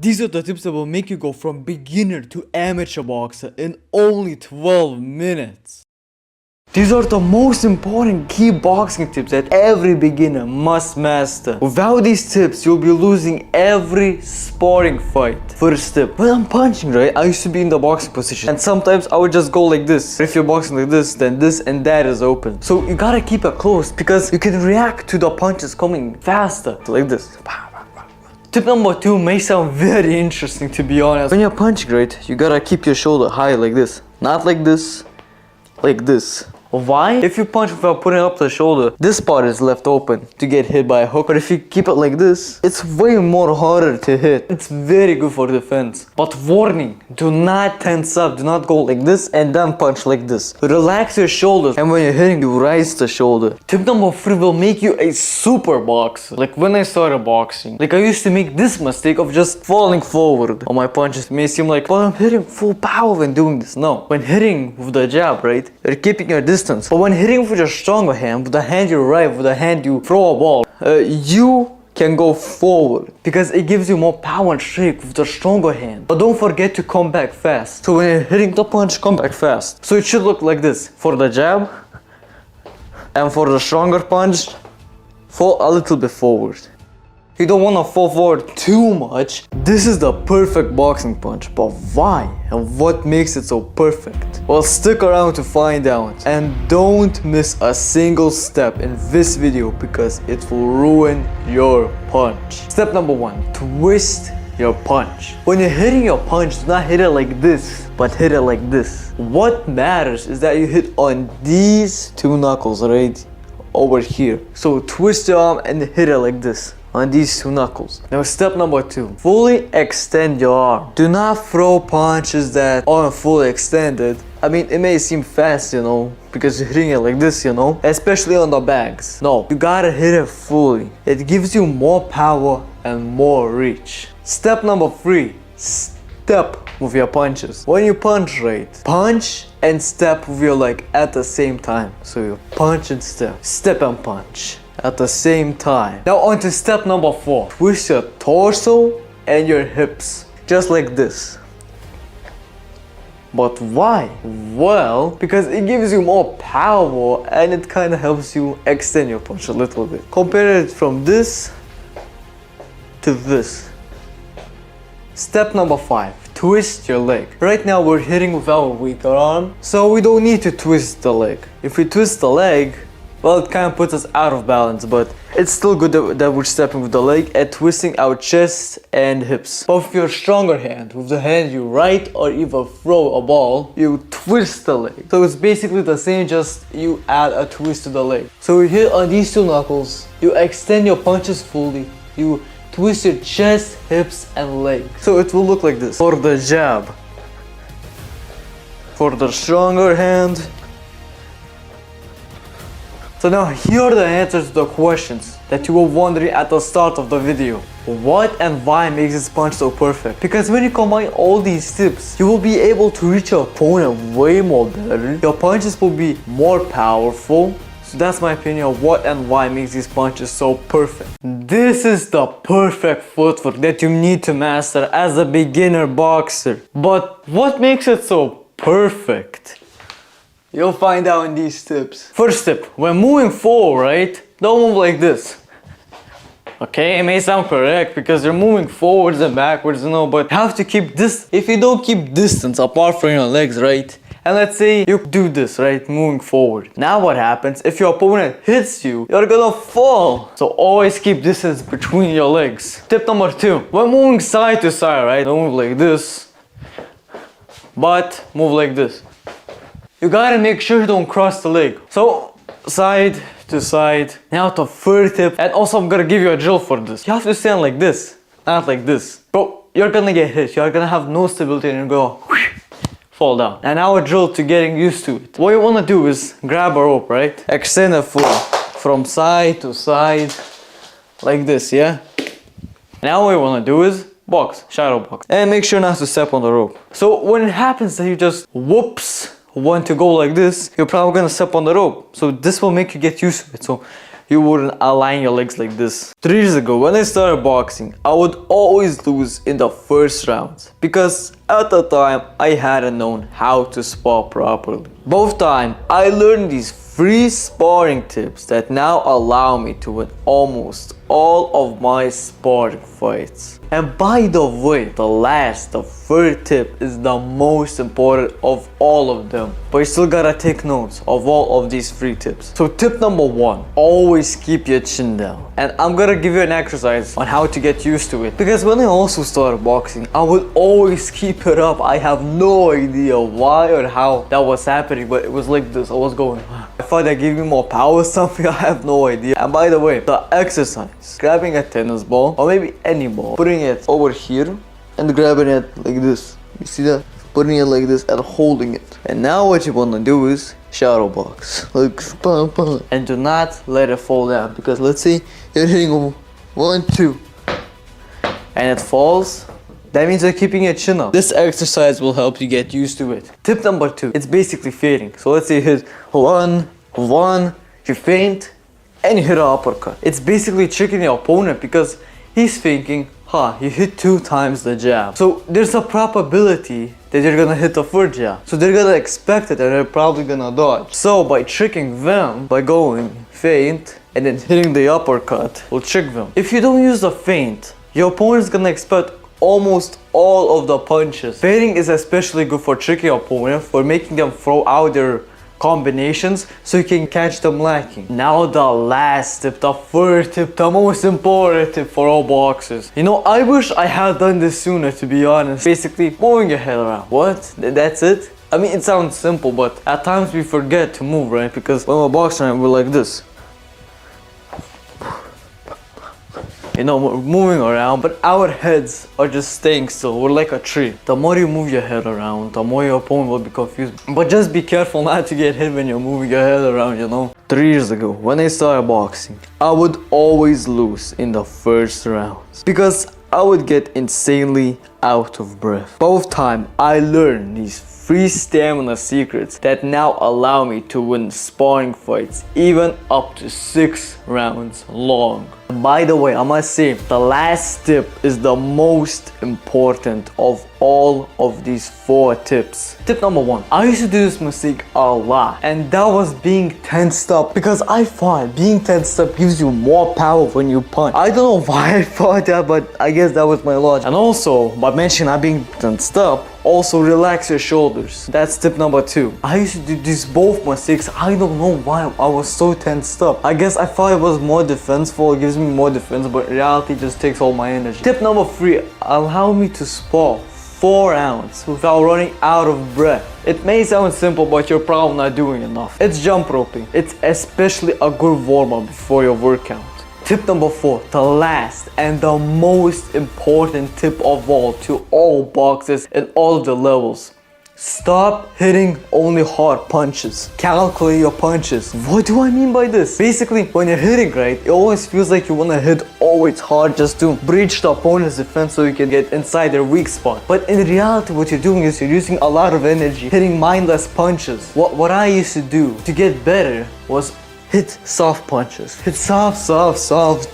These are the tips that will make you go from beginner to amateur boxer in only 12 minutes. These are the most important key boxing tips that every beginner must master. Without these tips, you'll be losing every sparring fight. First tip, when I'm punching, right, I used to be in the boxing position and sometimes I would just go like this. If you're boxing like this, then this and that is open. So you gotta keep it close because you can react to the punches coming faster. Like this. Tip number 2 may sound very interesting, to be honest. When you're punching, right, you gotta keep your shoulder high like this. Not like this, like this. Why? If you punch without putting up the shoulder, this part is left open to get hit by a hook. But if you keep it like this, it's way more harder to hit. It's very good for defense. But warning, do not tense up. Do not go like this and then punch like this. Relax your shoulders, and when you're hitting, you raise the shoulder. Tip number 3 will make you a super boxer. Like when I started boxing, like I used to make this mistake of just falling forward on my punches. It may seem like, well, I'm hitting full power when doing this. No. When hitting with the jab, right, you're keeping your distance. But when hitting with your stronger hand, with the hand you right, with the hand you throw a ball, you can go forward because it gives you more power and strength with the stronger hand. But don't forget to come back fast. So when you're hitting the punch, come back fast. So it should look like this. For the jab and for the stronger punch, fall a little bit forward. You don't want to fall forward too much. This is the perfect boxing punch, but why? And what makes it so perfect? Well, stick around to find out. And don't miss a single step in this video because it will ruin your punch. Step number 1, twist your punch. When you're hitting your punch, do not hit it like this, but hit it like this. What matters is that you hit on these 2 knuckles, right? Over here. So twist your arm and hit it like this. On these 2 knuckles. Now step number 2, fully extend your arm. Do not throw punches that aren't fully extended. I mean, it may seem fast, you know, because you're hitting it like this, you know, especially on the bags. No, you gotta hit it fully. It gives you more power and more reach. Step number 3, step with your punches. When you punch, right, punch and step with your leg at the same time. So you punch and step and punch at the same time. Now on to step number 4. Twist your torso and your hips, just like this. But why? Well, because it gives you more power and it kind of helps you extend your punch a little bit. Compare it from this to this. Step number 5, twist your leg. Right now we're hitting with our weaker arm, so we don't need to twist the leg. If we twist the leg, well, it kind of puts us out of balance, but it's still good that we're stepping with the leg and twisting our chest and hips. But with your stronger hand, with the hand you right or even throw a ball, you twist the leg. So it's basically the same, just you add a twist to the leg. So you hit on these 2 knuckles, you extend your punches fully, you twist your chest, hips and leg. So it will look like this. For the jab, for the stronger hand. So now here are the answers to the questions that you were wondering at the start of the video. What and why makes this punch so perfect? Because when you combine all these tips, you will be able to reach your opponent way more better. Your punches will be more powerful. So that's my opinion of what and why makes these punches so perfect. This is the perfect footwork that you need to master as a beginner boxer. But what makes it so perfect? You'll find out in these tips. First tip, when moving forward, right, don't move like this. Okay, it may sound correct because you're moving forwards and backwards, you know, but you have to keep this. If you don't keep distance apart from your legs, right, and let's say you do this, right, moving forward. Now what happens, if your opponent hits you, you're gonna fall. So always keep distance between your legs. Tip number 2, when moving side to side, right, don't move like this, but move like this. You gotta make sure you don't cross the leg. So side to side. Now the 3rd tip, and also I'm gonna give you a drill for this. You have to stand like this, not like this. Bro, you're gonna get hit. You're gonna have no stability and you're gonna fall down. And now a drill to getting used to it. What you wanna do is grab a rope, right? Extend it from side to side, like this, yeah? Now what you wanna do is box, shadow box. And make sure not to step on the rope. So when it happens that you just whoops want to go like this, you're probably gonna step on the rope. So this will make you get used to it. So you wouldn't align your legs like this. 3 years ago, when I started boxing, I would always lose in the first round because at the time I hadn't known how to spar properly. Both time I learned these free sparring tips that now allow me to win almost all of my sparring fights. And by the way, the third tip is the most important of all of them. But you still gotta take notes of all of these free tips. So tip number 1, always keep your chin down. And I'm gonna give you an exercise on how to get used to it. Because when I also started boxing, I would always keep it up. I have no idea why or how that was happening, but it was like this. I was going, I thought that gave me more power or something, I have no idea. And by the way, the exercise, grabbing a tennis ball or maybe any ball, putting it over here and grabbing it like this. You see that? Putting it like this and holding it. And now what you wanna do is shadow box. Like bam, bam. And do not let it fall down, because let's say you're hitting 1, 2 and it falls. That means you're keeping your chin up. This exercise will help you get used to it. Tip number 2, it's basically fading. So let's say you hit 1, you feint, and you hit an uppercut. It's basically tricking your opponent because he's thinking, you hit 2 times the jab. So there's a probability that you're gonna hit the third jab. So they're gonna expect it and they're probably gonna dodge. So by tricking them, by going feint and then hitting the uppercut, will trick them. If you don't use the feint, your opponent's gonna expect almost all of the punches. Feinting is especially good for tricking your opponent, for making them throw out their combinations so you can catch them lacking. Now the last tip, the third tip, the most important tip for all boxers. You know, I wish I had done this sooner, to be honest. Basically, moving your head around. What? That's it? I mean, it sounds simple, but at times we forget to move, right? Because when we're boxing, we're like this. You know, we're moving around, but our heads are just staying still. We're like a tree. The more you move your head around, the more your opponent will be confused. But just be careful not to get hit when you're moving your head around, you know. 3 years ago, when I started boxing, I would always lose in the first rounds because I would get insanely out of breath. Both time, I learned these free stamina secrets that now allow me to win sparring fights even up to 6 rounds long. By the way, I must say, the last tip is the most important of all of these 4 tips. Tip number 1, I used to do this mistake a lot, and that was being tensed up, because I thought being tensed up gives you more power when you punch. I don't know why I thought that, but I guess that was my logic. And also, by mentioning not being tensed up, also relax your shoulders. That's tip number 2. I used to do these both mistakes. I don't know why I was so tensed up. I guess I thought it was more defenseful, it gives me more defense, but in reality just takes all my energy. Tip number 3, allow me to spar 4 rounds without running out of breath. It may sound simple, but you're probably not doing enough. It's jump roping. It's especially a good warm-up before your workout. Tip number 4, the last and the most important tip of all to all boxers at all of the levels. Stop hitting only hard punches. Calculate your punches. What do I mean by this? Basically, when you're hitting, right, it always feels like you want to hit always hard just to breach the opponent's defense so you can get inside their weak spot. But in reality, what you're doing is you're using a lot of energy hitting mindless punches. What I used to do to get better was hit soft punches. Hit soft.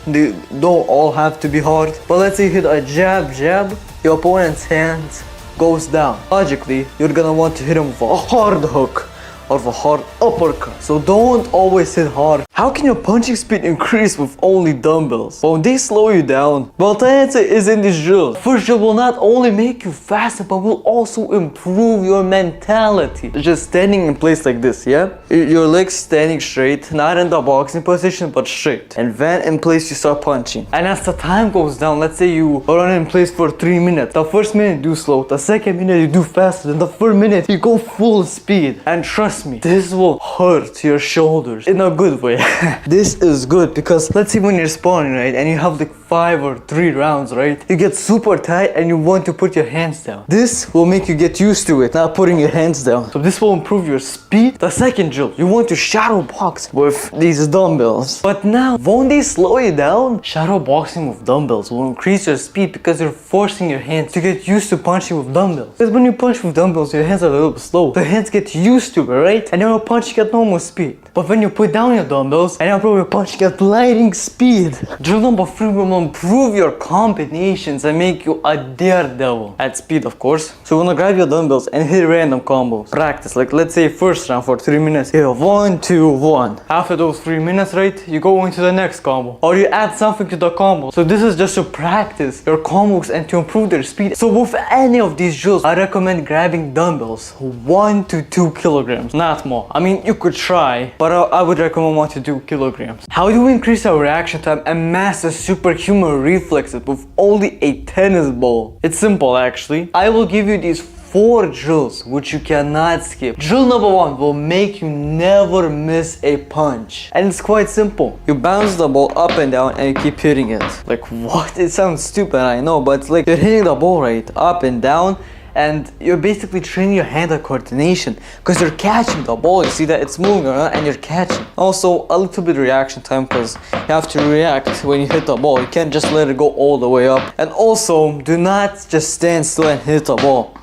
They don't all have to be hard. But let's say you hit a jab, your opponent's hands goes down. Logically, you're gonna want to hit him with a hard hook or with a hard uppercut. So don't always hit hard. How can your punching speed increase with only dumbbells? Won't they slow you down? Well, the answer is in this drill. First drill will not only make you faster, but will also improve your mentality. Just standing in place like this, yeah? Your legs standing straight, not in the boxing position, but straight. And then in place you start punching. And as the time goes down, let's say you run in place for 3 minutes. The first minute you do slow, the second minute you do faster, then the third minute you go full speed. And trust me, this will hurt your shoulders in a good way. This is good because let's say when you're sparring, right, and you have like 5 or 3 rounds, right, you get super tight and you want to put your hands down. This will make you get used to it, not putting your hands down. So this will improve your speed. The second drill, you want to shadow box with these dumbbells. But now, won't they slow you down? Shadow boxing with dumbbells will increase your speed because you're forcing your hands to get used to punching with dumbbells. Because when you punch with dumbbells, your hands are a little bit slow. The hands get used to it, right? right? And you're punching at normal speed. But when you put down your dumbbells and you're probably punching at lightning speed, drill number 3 will improve your combinations and make you a daredevil. At speed, of course. So you wanna grab your dumbbells and hit random combos. Practice, like let's say first round for 3 minutes. Here, 1, 2, 1. After those 3 minutes, right, you go into the next combo. Or you add something to the combo. So this is just to practice your combos and to improve their speed. So with any of these drills, I recommend grabbing dumbbells 1 to 2 kilograms, not more. I mean, you could try, but I would recommend 1 to 2 kilograms. How do we increase our reaction time and master superhuman reflexes with only a tennis ball? It's simple actually. I will give you these 4 drills which you cannot skip. Drill number 1 will make you never miss a punch. And it's quite simple. You bounce the ball up and down and you keep hitting it. Like what? It sounds stupid, I know, but it's like you're hitting the ball right up and down, and you're basically training your hand-eye coordination because you're catching the ball. You see that it's moving around and you're catching. Also a little bit of reaction time because you have to react when you hit the ball. You can't just let it go all the way up. And also do not just stand still and hit the ball.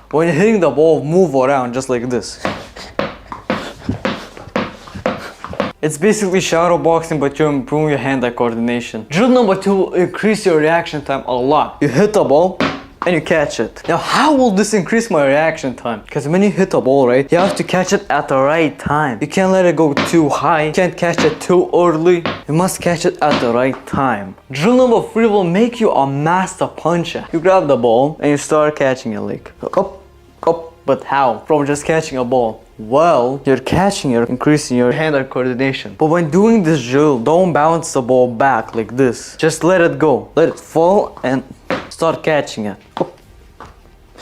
When you're hitting the ball, move around just like this. It's basically shadow boxing, but you're improving your hand-eye coordination. Drill number 2 will increase your reaction time a lot. You hit the ball and you catch it. Now how will this increase my reaction time? Because when you hit the ball, right, you have to catch it at the right time. You can't let it go too high. You can't catch it too early. You must catch it at the right time. Drill number 3 will make you a master puncher. You grab the ball and you start catching it like up. But how? From just catching a ball? Well, you're catching, you're increasing your hand-eye coordination. But when doing this drill, don't bounce the ball back like this. Just let it go. Let it fall and start catching it.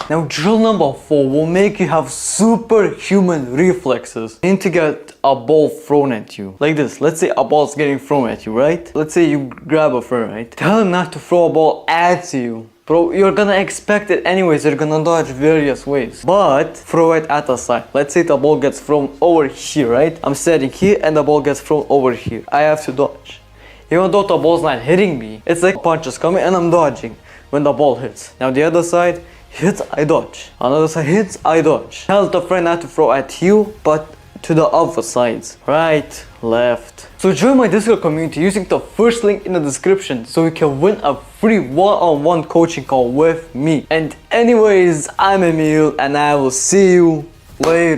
Now drill number 4 will make you have superhuman reflexes. You need to get a ball thrown at you. Like this. Let's say a ball's getting thrown at you, right? Let's say you grab a friend, right? Tell him not to throw a ball at you. Bro, you're gonna expect it anyways, you're gonna dodge various ways. But throw it at the side. Let's say the ball gets thrown over here, right? I'm standing here and the ball gets thrown over here. I have to dodge. Even though the ball's not hitting me, it's like punches coming and I'm dodging when the ball hits. Now the other side hits, I dodge. Another side hits, I dodge. Tell the friend not to throw at you, but to the other sides. Right, left. So join my Discord community using the first link in the description so you can win a free one-on-one coaching call with me. And anyways, I'm Emil and I will see you later.